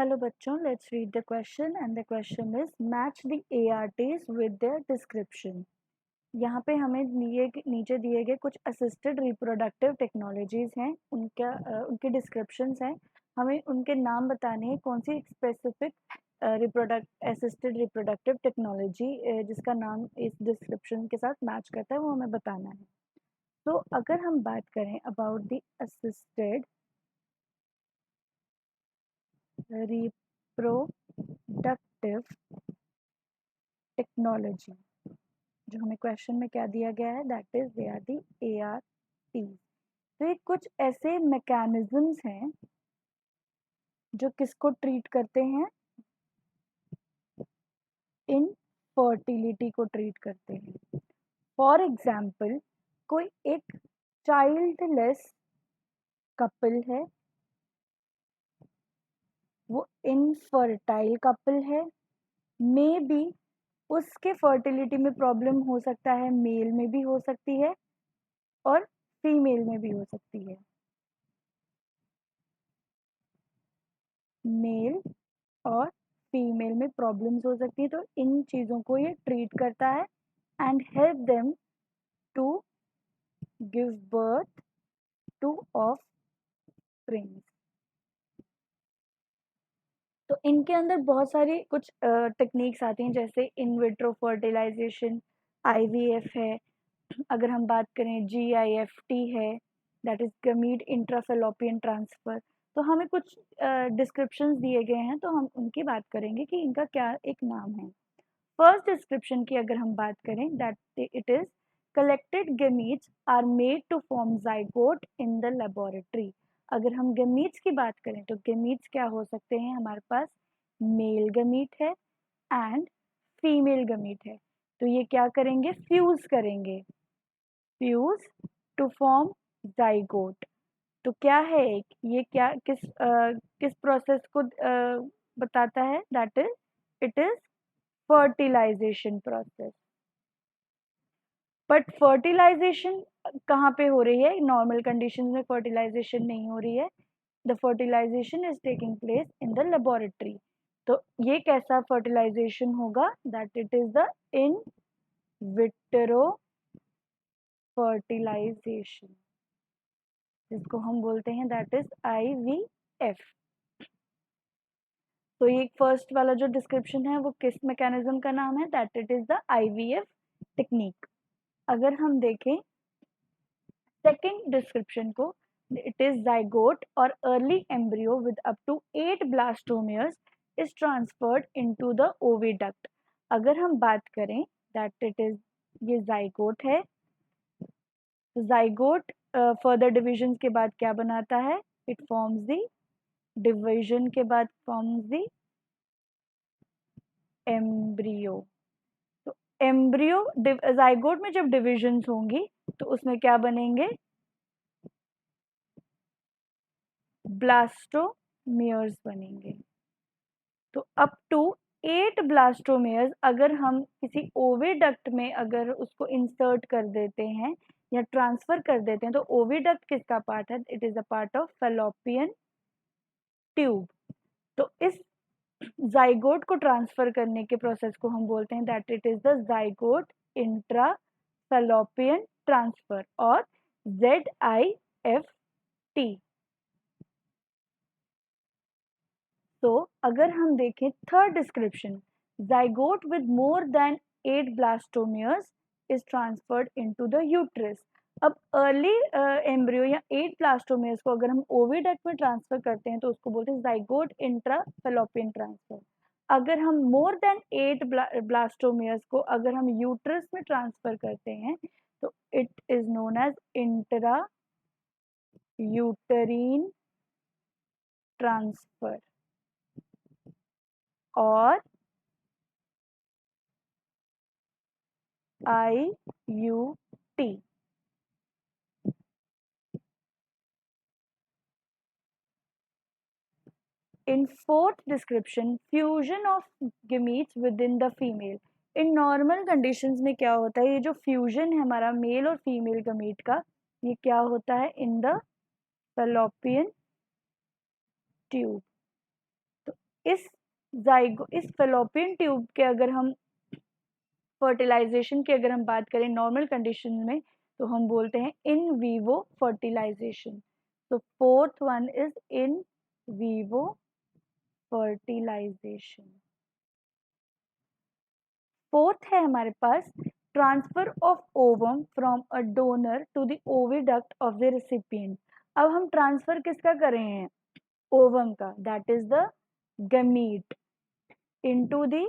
Hello बच्चों, let's read the question and the question is match the ARTs with their description. यहाँ पे हमें नीचे दिए गए कुछ असिस्टेड रिप्रोडक्टिव टेक्नोलॉजीज हैं, उनके डिस्क्रिप्शंस हैं। हमें उनके नाम बताने हैं, कौन सी स्पेसिफिक असिस्टेड रिप्रोडक्टिव टेक्नोलॉजी जिसका नाम इस डिस्क्रिप्शन के साथ मैच करता है वो हमें बताना है। तो अगर हम बात करें about the assisted reproductive technology, जो हमें क्वेश्चन में क्या दिया गया है, that is they are the ART। तो ये कुछ ऐसे मैकेनिज्म्स हैं जो किसको ट्रीट करते हैं, इनफर्टिलिटी को ट्रीट करते हैं। फॉर एग्जाम्पल, कोई एक चाइल्डलेस कपल है, वो इनफर्टाइल कपल है, मे बी उसके फर्टिलिटी में प्रॉब्लम हो सकता है, मेल में भी हो सकती है और फीमेल में भी हो सकती है। मेल और फीमेल में प्रॉब्लम्स हो सकती है, तो इन चीज़ों को ये ट्रीट करता है and help them to give birth to offsprings. तो इनके अंदर बहुत सारी कुछ टेक्निक्स आती हैं, जैसे इन विट्रो फर्टिलाइजेशन, IVF है, अगर हम बात करें GIFT है, that is gamete intrafallopian transfer. तो हमें कुछ डिस्क्रिप्शंस दिए गए हैं, तो हम उनकी बात करेंगे कि इनका क्या एक नाम है। फर्स्ट डिस्क्रिप्शन की अगर हम बात करें, that it is collected gametes are made to form zygote in the laboratory. अगर हम गमीट्स की बात करें तो गमीट्स क्या हो सकते हैं, हमारे पास मेल गमीट है एंड फीमेल गमीट है। तो ये क्या करेंगे, फ्यूज करेंगे, फ्यूज टू फॉर्म जाइगोट। तो क्या है एक, ये क्या किस प्रोसेस को बताता है, that is it is fertilisation process. But fertilisation कहाँ पे हो रही है, नॉर्मल कंडीशन में फर्टिलाइजेशन नहीं हो रही है, the fertilisation is taking place in the laboratory. तो ये कैसा फर्टिलाइजेशन होगा, that it is the in vitro fertilisation, जिसको हम बोलते हैं दैट इज IVF। तो ये फर्स्ट वाला जो डिस्क्रिप्शन है वो किस मैकेनिज्म का नाम है, that it is the IVF technique. अगर हम देखें सेकेंड डिस्क्रिप्शन को, इट इज जाइगोट और early embryo with up to 8 blastomeres is transferred into the oviduct. अगर हम बात करें दैट इट इज, ये जाइगोट है, जाइगोट फर्दर डिविजन के बाद क्या बनाता है, इट फॉर्म्स द डिविजन के बाद फॉर्म्स द एम्ब्रियो। तो एम्ब्रियो जाइगोट में जब डिविजन्स होंगी तो उसमें क्या बनेंगे, ब्लास्टोमियर्स बनेंगे। तो अप टू 8 ब्लास्टोमियर्स अगर हम किसी ओविडक्ट में अगर उसको इंसर्ट कर देते हैं या ट्रांसफर कर देते हैं, तो ओविडक्ट किसका पार्ट है, it is a part of fallopian tube. तो इस जाइगोट को ट्रांसफर करने के प्रोसेस को हम बोलते हैं that it is the zygote intra fallopian transfer और ZIFT। तो अगर हम देखें third description, zygote with more than 8 blastomeres is transferred into the uterus. अब अर्ली एम्ब्रियो या 8 ब्लास्टोमियर्स को अगर हम ओविडक्ट में ट्रांसफर करते हैं तो उसको बोलते हैं जाइगोट इंट्रा फेलोपियन ट्रांसफर। अगर हम मोर देन 8 ब्लास्टोमियर्स को अगर हम यूट्रस में ट्रांसफर करते हैं तो it is known as intra uterine transfer और IUT। In fourth description, fusion of gametes within the female। In normal conditions में क्या होता है, ये जो फ्यूजन है हमारा मेल और फीमेल गमीट का, ये क्या होता है इन द फेलोपियन ट्यूब। तो इस फेलोपियन ट्यूब के अगर हम फर्टिलाइजेशन की अगर हम बात करें नॉर्मल कंडीशन में, तो हम बोलते हैं इन वीवो फर्टिलाइजेशन। तो fourth one is in vivo fertilisation. Fourth है हमारे पास transfer of ovum from a donor to the oviduct of the recipient. अब हम ट्रांसफर किसका कर रहे हैं? ओवम का, that is the gamete, into the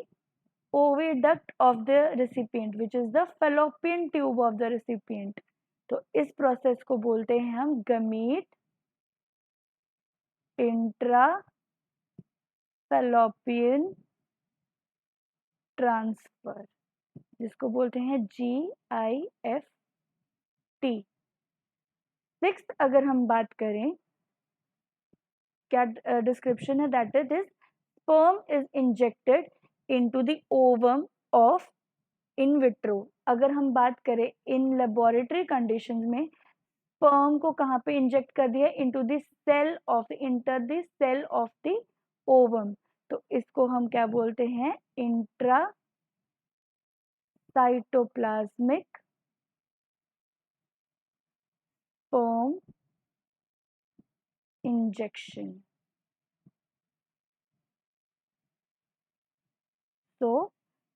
oviduct of the recipient which is the fallopian tube of the recipient। तो इस process को बोलते हैं हम गमीट इंट्रा फैलोपियन ट्रांसफर, जिसको बोलते हैं GIFT। सिक्स्थ अगर हम बात करें, क्या डिस्क्रिप्शन है? That is this sperm is injected into the ovum of in vitro. अगर हम बात करें इन लेबोरेटरी कंडीशंस में, स्पर्म को कहाँ पे इंजेक्ट कर दिया? Into the cell of inter the cell of the ovum. तो इसको हम क्या बोलते हैं? Intra cytoplasmic sperm injection. So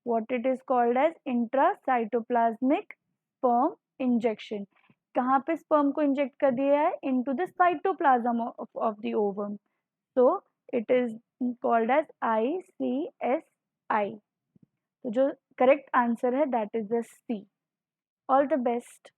what it is called as intracytoplasmic sperm injection। कहाँ पे sperm को इंजेक्ट कर दिया है? into the cytoplasm of the ovum। So it is called as ICSI। तो जो करेक्ट आंसर है that is the C। All the best.